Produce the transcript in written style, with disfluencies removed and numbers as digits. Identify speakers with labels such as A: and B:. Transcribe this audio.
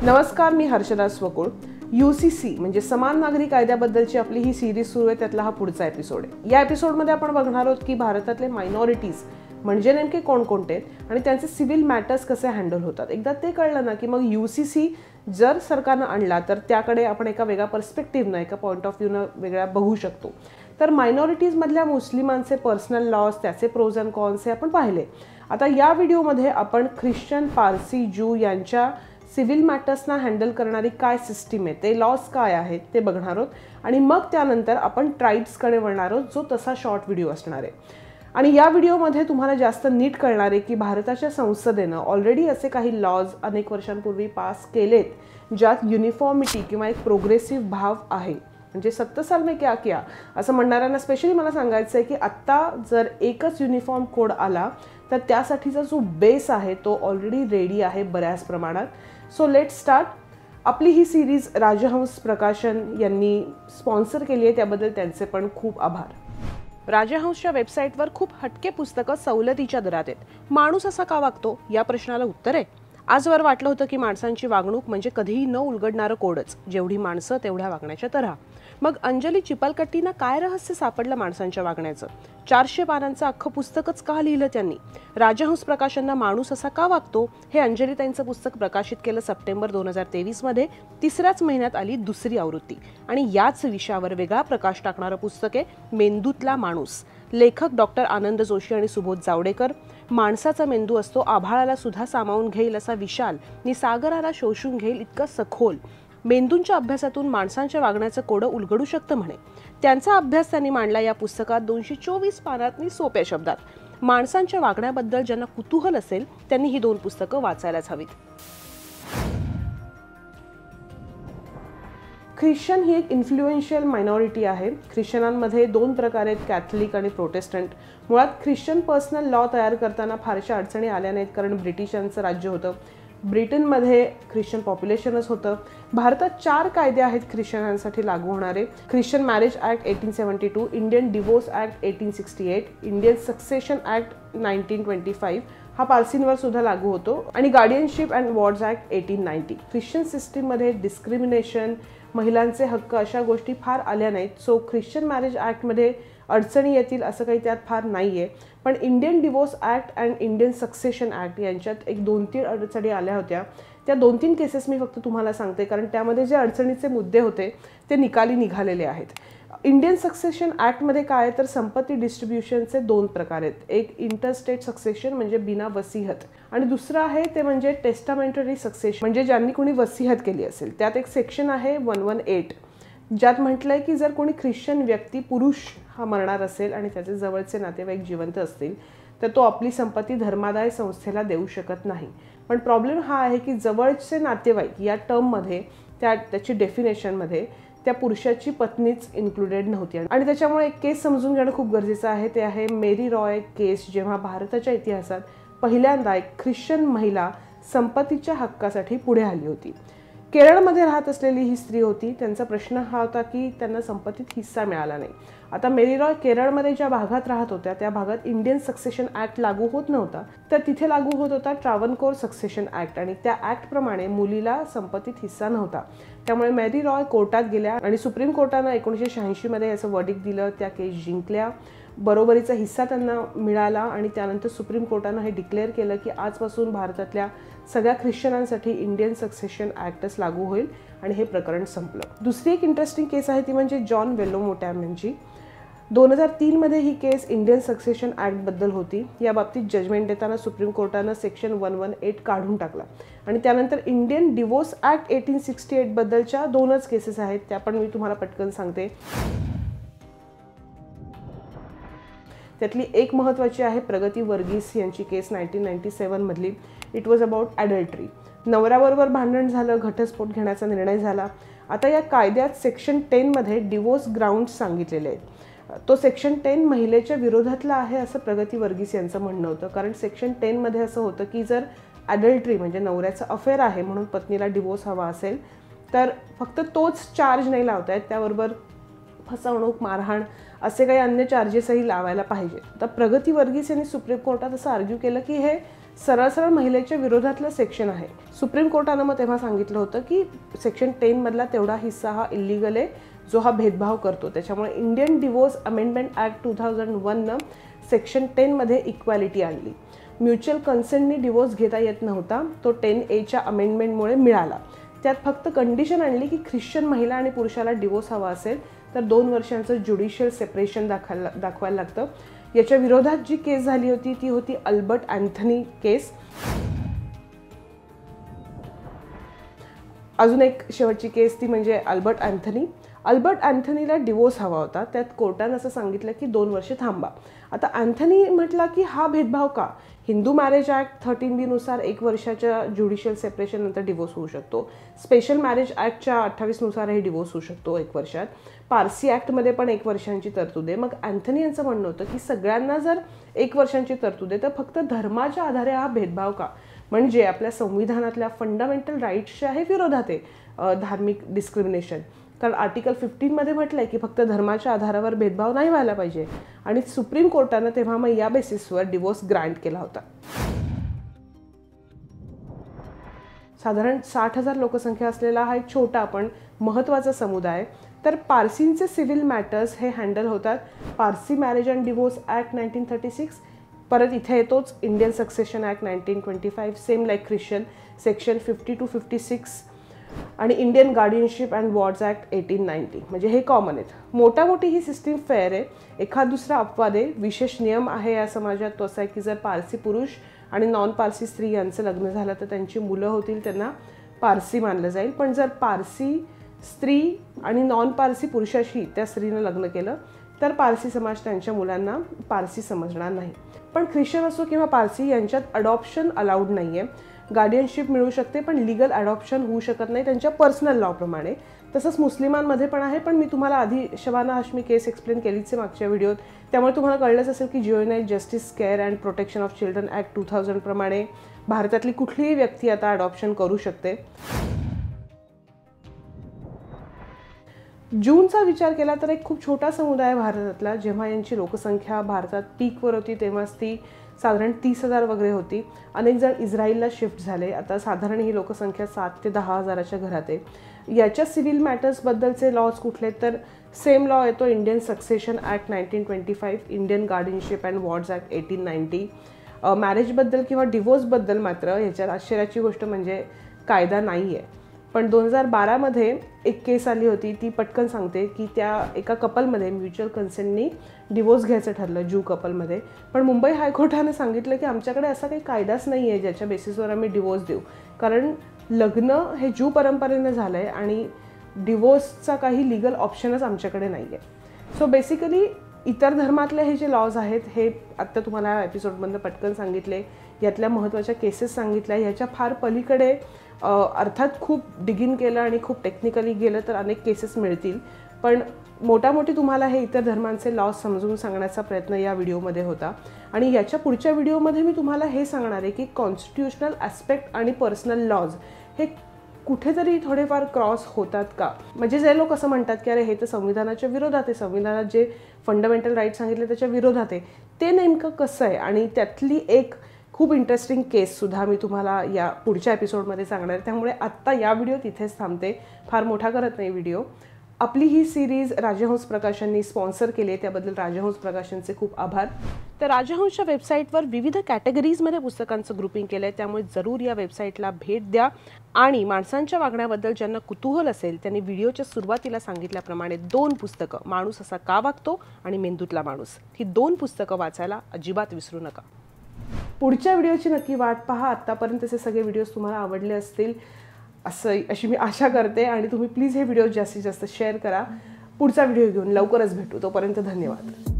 A: नमस्कार, मी हर्षदा स्वकुळ. UCC म्हणजे समान नागरी कायद्याबद्दलची आपली ही सिरीज सुरू आहे, त्यातला हा पुढचा एपिसोड आहे. या एपिसोडमध्ये आपण बघणार आहोत की भारतातले मायनॉरिटीज म्हणजे नेमके कोणकोणते आणि त्यांचे सिव्हिल मॅटर्स कसे हँडल होतात. एकदा ते कळलं ना की मग UCC जर सरकारनं आणला तर त्याकडे आपण एका वेगळ्या पर्स्पेक्टिव्हनं, एका पॉईंट ऑफ व्ह्यूनं वेगळा बघू शकतो. तर मायनॉरिटीजमधल्या मुस्लिमांचे पर्सनल लॉज, त्याचे प्रोज अँड कॉन्स हे आपण पाहिले. आता या व्हिडिओमध्ये आपण ख्रिश्चन, पारसी, ज्यू यांच्या सिव्हिल मॅटर्सना हँडल करणारी काय सिस्टीम आहे, ते लॉज काय आहेत ते बघणार आहोत आणि मग त्यानंतर आपण ट्राईब्सकडे वळणार आहोत, जो तसा शॉर्ट व्हिडिओ असणार आहे. आणि या व्हिडिओमध्ये तुम्हाला जास्त नीट कळणार आहे की भारताच्या संसदेनं ऑलरेडी असे काही लॉज अनेक वर्षांपूर्वी पास केलेत ज्यात युनिफॉर्मिटी किंवा एक प्रोग्रेसिव्ह भाव आहे. म्हणजे 70 साल में क्या किया असं म्हणणाऱ्यांना स्पेशली मला सांगायचं आहे की आत्ता जर एकच युनिफॉर्म कोड आला तर त्यासाठीचा जो बेस आहे तो ऑलरेडी रेडी आहे बऱ्याच प्रमाणात. So let's start. आपली ही सिरीज राजहंस प्रकाशन यांनी स्पॉन्सर केली आहे, त्याबद्दल त्यांचे पण खूप आभार. राजहंसच्या वेबसाईटवर खूप हटके पुस्तकं सवलतीच्या दरात आहेत. माणूस असा का वागतो या प्रश्नाला उत्तर आहे. आजवर वाटलं होतं की माणसांची वागणूक म्हणजे कधीही न उलगडणारं कोडच, जेवढी माणसं तेवढ्या वागण्याच्या तऱ्हा. मग अंजली चिपलकट्टींना काय रहस्य सापडलं माणसांच्या वागण्याचं? 400 पानांचं अख्खं पुस्तकच का लिहिलं त्यांनी? राजहंस प्रकाशनना माणूस असा का वागतो हे अंजलीताईंचं पुस्तक प्रकाशित केलं सप्टेंबर 2023 मध्ये. तिसऱ्याच महिन्यात आली दुसरी आवृत्ती आणि याच विषयावर वेगळा प्रकाश टाकणारं पुस्तक आहे मेंदूतला माणूस. लेखक डॉक्टर आनंद जोशी आणि सुबोध जावडेकर. माणसाचा मेंदू असतो आभाळाला सुद्धा सामावून घेईल असा विशाल, नि सागराला शोषून घेईल इतका सखोल. मेंदूंच्या अभ्यासातून माणसांच्या वागण्याचं कोडं उलगडू शकतं म्हणे. त्यांचा अभ्यास त्यांनी मांडला या पुस्तकात 224 पानांनी सोप्या शब्दात. माणसांच्या वागण्याबद्दल ज्यांना कुतूहल असेल त्यांनी ही 2 पुस्तकं वाचायलाच हवीत. ख्रिश्चन ही एक इन्फ्लुएन्शियल मायनॉरिटी आहे. ख्रिश्चनांमध्ये 2 प्रकार आहेत, कॅथलिक आणि प्रोटेस्टंट. मुळात ख्रिश्चन पर्सनल लॉ तयार करताना फारशा अडचणी आल्या नाहीत, कारण ब्रिटिशांचं राज्य होतं. ब्रिटनमध्ये ख्रिश्चन पॉप्युलेशनच होतं. भारतात 4 कायदे आहेत ख्रिश्चनांसाठी लागू होणारे. Christian marriage act 1872, Indian divorce act 1868, Indian succession act 1925 हा पारसींवर सुद्धा लागू होतो, आणि guardianship and wards act 1890. Christian सिस्टीममध्ये डिस्क्रिमिनेशन, महिलांचे हक्क अशा गोष्टी फार आल्या नाहीत. सो ख्रिश्चन मॅरेज ॲक्टमध्ये अडचणी येतील असं काही त्यात फार नाही आहे. पण Indian divorce act and Indian succession act यांच्यात एक 2-3 अडचणी आल्या होत्या. त्या 2-3 केसेस मी फक्त तुम्हाला सांगते, कारण त्यामध्ये जे अडचणीचे मुद्दे होते ते निकाली निघालेले आहेत. इंडियन सक्सेशन ॲक्टमध्ये काय आहे तर संपत्ती डिस्ट्रीब्युशनचे 2 प्रकार आहेत. एक इंटरस्टेट सक्सेशन म्हणजे बिना वसिहत, आणि दुसरं आहे ते म्हणजे टेस्टामेंटरी सक्सेशन म्हणजे ज्यांनी कोणी वसिहत केली असेल. त्यात एक सेक्शन आहे 118 ज्यात म्हटलंय की जर कोणी ख्रिश्चन व्यक्ती, पुरुष हा मरणार असेल आणि त्याचे जवळचे नातेवाईक जिवंत असतील तर तो आपली संपत्ती धर्मादाय संस्थेला देऊ शकत नाही. पण प्रॉब्लेम हा आहे की जवळचे नातेवाईक या टर्ममध्ये, त्याची डेफिनेशनमध्ये त्या पुरुषाची पत्नीच इन्क्लुडेड नव्हती. आणि त्याच्यामुळे एक केस समजून घेणं खूप गरजेचं आहे. ते आहे मेरी रॉय केस, जेव्हा भारताच्या इतिहासात पहिल्यांदा एक ख्रिश्चन महिला संपत्तीच्या हक्कासाठी पुढे आली होती. केरळमध्ये राहत असलेली ही स्त्री होती. त्यांचा प्रश्न हा होता की त्यांना संपत्तीत हिस्सा मिळाला नाही. आता मेरी रॉय केरळमध्ये ज्या भागात राहत होत्या त्या भागात इंडियन सक्सेशन ॲक्ट लागू होत नव्हता, तर तिथे लागू होत होता ट्रावनकोर सक्सेशन ॲक्ट, आणि त्या ॲक्टप्रमाणे मुलीला संपत्तीत हिस्सा नव्हता. त्यामुळे मेरी रॉय कोर्टात गेल्या आणि सुप्रीम कोर्टानं 1986 मध्ये याचं वर्डिक्ट दिलं. त्या केस जिंकल्या, बरोबरीचा हिस्सा त्यांना मिळाला, आणि त्यानंतर सुप्रीम कोर्टानं हे डिक्लेअर केलं की आजपासून भारतातल्या सगळ्या ख्रिश्चनांसाठी इंडियन सक्सेशन ॲक्टच लागू होईल, आणि हे प्रकरण संपलं. दुसरी एक इंटरेस्टिंग केस आहे ती म्हणजे जॉन वेलोमोटॅम यांची. 2003 मध्ये ही केस इंडियन सक्सेशन ॲक्टबद्दल होती. या बाबतीत जजमेंट देताना सुप्रीम कोर्टानं सेक्शन 118 काढून टाकला, आणि त्यानंतर इंडियन डिवोर्स ॲक्ट 1868 बद्दलच्या 2च केसेस आहेत, त्या पण मी तुम्हाला पटकन सांगते. त्यातली एक महत्त्वाची आहे प्रगती वर्गीस यांची केस 1997 मधली. It was about adultery. नवऱ्याबरोबर भांडण झालं, घटस्फोट घेण्याचा निर्णय झाला. आता या कायद्यात सेक्शन 10 मध्ये डिवोर्स ग्राउंड्स सांगितलेले आहेत. तो सेक्शन 10 महिलेच्या विरोधातला आहे असं प्रगती वर्गीस यांचं म्हणणं होतं, कारण सेक्शन 10 मध्ये असं होतं की जर ॲडल्टरी म्हणजे नवऱ्याचं अफेअर आहे म्हणून पत्नीला डिवोर्स हवा असेल तर फक्त तोच चार्ज नाही लावता येत, त्याबरोबर फसवणूक, मारहाण असे काही अन्य चार्जेसही लावायला पाहिजे. तर प्रगती वर्गीस यांनी सुप्रीम कोर्टात असं आर्ग्यू केलं की हे सरळ सरळ महिलेच्या विरोधातलं सेक्शन आहे. सुप्रीम कोर्टानं मग तेव्हा सांगितलं होतं की सेक्शन 10 मधला तेवढा हिस्सा हा इलिगल आहे जो हा भेदभाव करतो. त्याच्यामुळे इंडियन डिवोर्स अमेंडमेंट ॲक्ट 2001नं सेक्शन 10 मध्ये इक्वॅलिटी आणली. म्युच्युअल कन्सेंटनी डिवोर्स घेता येत नव्हता, तो 10A अमेंडमेंटमुळे मिळाला. त्यात फक्त कंडिशन आणली की ख्रिश्चन महिला आणि पुरुषाला डिवोर्स हवा असेल तर 2 वर्षांचं ज्युडिशियल सेपरेशन दाखवायला लागतं. याच्या विरोधात जी केस झाली होती ती होती अल्बर्ट अँथनी केस. अजून एक शेवटची केस ती म्हणजे अल्बर्ट अँथनीला डिवोर्स हवा होता. त्यात कोर्टानं असं सांगितलं की 2 वर्षे थांबा. आता अँथनी म्हटला की हा भेदभाव का? हिंदू मॅरेज ॲक्ट 13B नुसार 1 वर्षाच्या ज्युडिशियल सेपरेशन नंतर डिवोर्स होऊ शकतो. स्पेशल मॅरेज ॲक्टच्या 28 नुसारही डिवोर्स होऊ शकतो 1 वर्षात. पारसी ॲक्टमध्ये पण 1 वर्षांची तरतूद आहे. मग अँथनी यांचं म्हणणं होतं की सगळ्यांना जर 1 वर्षांची तरतूद आहे तर फक्त धर्माच्या आधारे हा भेदभाव का? म्हणजे आपल्या संविधानातल्या फंडामेंटल राईट्सच्या हे विरोधात आहे धार्मिक डिस्क्रिमिनेशन. कारण आर्टिकल 15 मध्ये म्हटलंय की फक्त धर्माच्या आधारावर भेदभाव नाही व्हायला पाहिजे. आणि सुप्रीम कोर्टानं तेव्हा मग या बेसिसवर डिवोर्स ग्रँट केला होता. साधारण 60,000 लोकसंख्या असलेला हा एक छोटा पण महत्त्वाचा समुदाय. तर पारसींचे सिव्हिल मॅटर्स हे हँडल होतात Parsi marriage and divorce act 1936. परत इथे येतोच Indian succession act 1925, same like Christian section 50 to 56 आणि Indian guardianship and wards act 1890. म्हणजे हे कॉमन आहेत. मोठी ही सिस्टीम फेअर आहे. एखाद दुसरा अपवाद आहे. विशेष नियम आहे या समाजात तो असा आहे की जर पारसी पुरुष आणि नॉन पारसी स्त्री यांचं लग्न झालं तर त्यांची मुलं होतील त्यांना पारसी मानलं जाईल. पण जर पारसी स्त्री आणि नॉन पारसी पुरुषाशी त्या स्त्रीनं लग्न केलं तर पारसी समाज त्यांच्या मुलांना पारसी समजणार नाही. पण ख्रिश्चन असो किंवा पारसी यांच्यात अडॉप्शन अलाउड नाही आहे. गार्डियनशिप मिळू शकते पण लिगल अडॉप्शन होऊ शकत नाही त्यांच्या पर्सनल लॉप्रमाणे. तसंच मुस्लिमांमध्ये पण आहे. पण मी तुम्हाला आधी शबाना हाशमी केस एक्सप्लेन केलीच आहे मागच्या व्हिडिओत. त्यामुळे तुम्हाला कळलंच असेल की juvenile justice care and protection of children act 2000 प्रमाणे भारतातली कुठलीही व्यक्ती आता अडॉप्शन करू शकते. जूनचा विचार केला तर एक खूप छोटा समुदाय भारतातला. जेव्हा यांची लोकसंख्या भारतात पीकवर होती तेव्हाच ती साधारण 30,000 वगैरे होती. अनेक जण इस्रायलला शिफ्ट झाले. आता साधारण ही लोकसंख्या 7 ते 10 हजाराच्या घरात आहे. याच्या सिव्हिल मॅटर्सबद्दलचे लॉज कुठले तर सेम लॉ येतो Indian succession act 1925, Indian guardianship and wards act 1890. मॅरेजबद्दल किंवा डिवोर्सबद्दल मात्र ह्याच्यात आश्चर्याची गोष्ट म्हणजे कायदा नाही आहे. पण 2012 मध्ये एक केस आली होती ती पटकन सांगते की त्या एका कपलमध्ये म्युच्युअल कन्सेंटनी डिवोर्स घ्यायचं ठरलं ज्यू कपलमध्ये. पण मुंबई हायकोर्टाने सांगितलं की आमच्याकडे असा काही कायदाच नाही आहे ज्याच्या बेसिसवर आम्ही डिवोर्स देऊ. कारण लग्न हे ज्यू परंपरेनं झालं आहे आणि डिवोर्सचा काही लिगल ऑप्शनच आमच्याकडे नाही आहे. सो बेसिकली इतर धर्मातले हे जे लॉज आहेत हे आत्ता तुम्हाला एपिसोडमधनं पटकन सांगितले. यातल्या महत्त्वाच्या केसेस सांगितल्या. ह्याच्या फार पलीकडे अर्थात खूप डिगिन केलं आणि खूप टेक्निकली गेलं तर अनेक केसेस मिळतील. पण मोठी तुम्हाला हे इतर धर्मांचे लॉज समजून सांगण्याचा प्रयत्न या व्हिडिओमध्ये होता. आणि याच्या पुढच्या व्हिडिओमध्ये मी तुम्हाला हे सांगणार आहे की कॉन्स्टिट्युशनल ॲस्पेक्ट आणि पर्सनल लॉज हे कुठेतरी थोडेफार क्रॉस होतात का? म्हणजे जे लोक असं म्हणतात की अरे हे तर संविधानाच्या विरोधात आहे, संविधानात जे फंडामेंटल राईट सांगितले त्याच्या विरोधात आहे, ते नेमकं कसं आहे? आणि त्यातली एक खूप इंटरेस्टिंग केससुद्धा मी तुम्हाला या पुढच्या एपिसोडमध्ये सांगणार आहे. त्यामुळे आत्ता या व्हिडिओ तिथेच थांबते. फार मोठा करत नाही व्हिडिओ. आपली ही सिरीज राजहंस प्रकाशननी स्पॉन्सर केली आहे त्याबद्दल राजहंस प्रकाशनचे खूप आभार. तर राजहंसच्या वेबसाईटवर विविध कॅटेगरीजमध्ये पुस्तकांचं ग्रुपिंग केलं आहे. त्यामुळे जरूर या वेबसाईटला भेट द्या. आणि माणसांच्या वागण्याबद्दल ज्यांना कुतूहल असेल त्यांनी व्हिडिओच्या सुरुवातीला सांगितल्याप्रमाणे 2 पुस्तकं, माणूस असा का वागतो आणि मेंदूतला माणूस, ही 2 पुस्तकं वाचायला अजिबात विसरू नका. पुढच्या व्हिडिओची नक्की वाट पहा. आत्तापर्यंतचे सगळे व्हिडिओज तुम्हाला आवडले असतील अशी मी आशा करते. आणि तुम्ही प्लीज हे व्हिडिओ जास्तीत जास्त शेअर करा. पुढचा व्हिडिओ घेऊन लवकरच भेटू. तोपर्यंत धन्यवाद.